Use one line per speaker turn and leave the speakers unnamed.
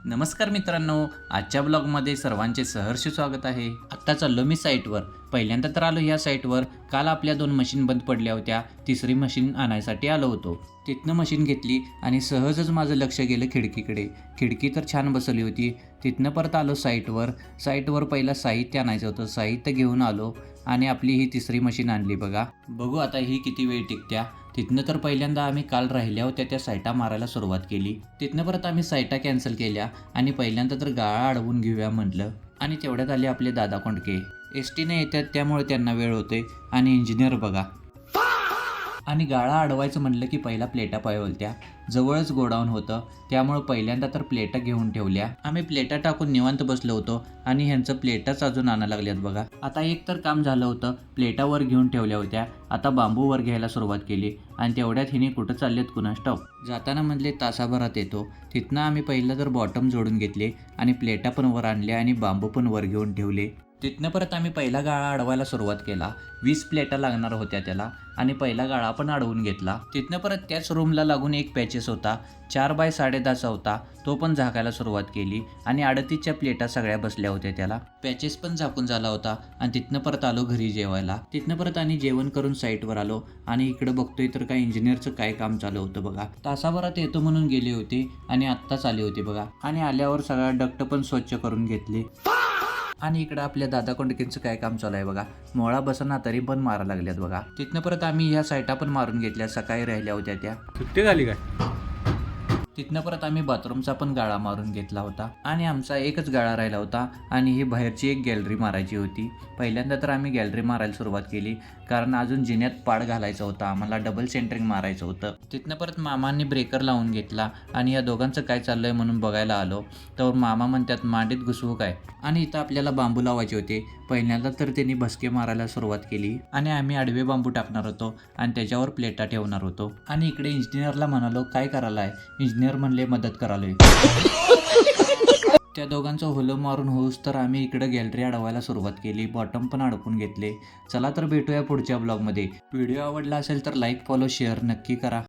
नमस्कार मित्रांनो, आजच्या ब्लॉगमध्ये सर्वांचे सहर्ष स्वागत आहे. आत्ता चाललो मी साईटवर. पहिल्यांदा तर आलो ह्या साईटवर. काल आपल्या 2 मशीन बंद पडल्या होत्या. तिसरी मशीन आणायसाठी आलो होतो. तिथनं मशीन घेतली आणि सहजच माझं लक्ष गेलं खिडकीकडे. खिडकी तर छान बसवली होती. तिथनं परत आलो साईटवर पहिला साहित्य आणायचं होतं. साहित्य घेऊन आलो आणि आपली ही तिसरी मशीन आणली बघा. बघू आता ही किती वेळ टिकत्या. तिथनं तर पहिल्यांदा आम्ही काल राहिल्या होत्या त्या साईटा मारायला सुरुवात केली. तिथनं परत आम्ही साईटा कॅन्सल केल्या आणि पहिल्यांदा तर गाळा अडवून घेऊया म्हटलं. आणि तेवढ्यात आले आपले दादा कोंडके. एसटीने येतात त्यामुळे त्यांना वेळ होते. आणि इंजिनियर बघा. आणि गाळा अडवायचं म्हणलं की पहिला प्लेटा पायवलत्या. जवळच गोडाऊन होतं त्यामुळं पहिल्यांदा तर प्लेटा घेऊन ठेवल्या. आम्ही प्लेटा टाकून निवांत बसलो होतो आणि ह्यांचं प्लेटाच अजून आणायला लागल्यात बघा. आता एक तर काम झालं होतं. प्लेटावर घेऊन ठेवल्या होत्या. आता बांबू वर घ्यायला सुरुवात केली आणि तेवढ्यात हिने कुठं चाललेत कुणास ठाऊक. जाताना म्हणले तासाभरात येतो. तिथनं आम्ही पहिलं तर बॉटम जोडून घेतले आणि प्लेटा पण वर आणल्या आणि बांबू पण वर घेऊन ठेवले. तिथनं परत आम्ही पहिला गाळा अडवायला सुरुवात केला. 20 प्लेटा लागणार होत्या त्याला आणि पहिला गाळा पण अडवून घेतला. तिथनं परत त्याच रूमला लागून एक पॅचेस होता. 4 बाय 10.5 होता. तो पण झाकायला सुरुवात केली आणि 38च्या प्लेटा सगळ्या बसल्या होत्या त्याला. पॅचेस पण झाकून झाला होता आणि तिथनं परत आलो घरी जेवायला. तिथनं परत आणि जेवण करून साईटवर आलो आणि इकडे बघतोय तर काय इंजिनियरचं काय काम चालू होतं बघा. तासाभरात येतो म्हणून गेले होते आणि आत्ताच आले होते बघा. आणि आल्यावर सगळा डक्ट पण स्वच्छ करून घेतले. आणि इकडं आपल्या दादा कोंडकेंचं काय काम चालू आहे बघा. मोळा बसना तरी पण मारा लागल्यात बघा. तिथनं परत आम्ही ह्या साईटा पण मारून घेतल्या. सकाळी राहिल्या होत्या त्या.
सुट्टी झाली काय?
तिथनं परत आम्ही बाथरूमचा पण गाळा मारून घेतला होता आणि आमचा एकच गाळा राहिला होता आणि ही बाहेरची एक गॅलरी मारायची होती. पहिल्यांदा तर आम्ही गॅलरी मारायला सुरुवात केली कारण अजून जिन्यात पाड घालायचं होतं. आम्हाला डबल सेंटरिंग मारायचं होतं. तिथनं परत मामांनी ब्रेकर लावून घेतला आणि या दोघांचं काय चाललंय म्हणून बघायला आलो तर मामा म्हणतात मांडीत घुसवू काय. आणि इथं आपल्याला बांबू लावायचे होते. पहिल्यांदा तर त्यांनी भस्के मारायला सुरुवात केली आणि आम्ही आडवे बांबू टाकणार होतो आणि त्याच्यावर प्लेटा ठेवणार होतो. आणि इकडे इंजिनियरला म्हणालो काय करायला आहे. इंजिनियर म्हणले मदत करालोय. त्या दोघांचं होलं मारून होऊस तर आम्ही इकडे गॅलरी अडवायला सुरुवात केली. बॉटम पण अडकून घेतले. चला तर भेटूया पुढच्या ब्लॉगमध्ये. व्हिडिओ आवडला असेल तर लाईक फॉलो शेअर नक्की करा.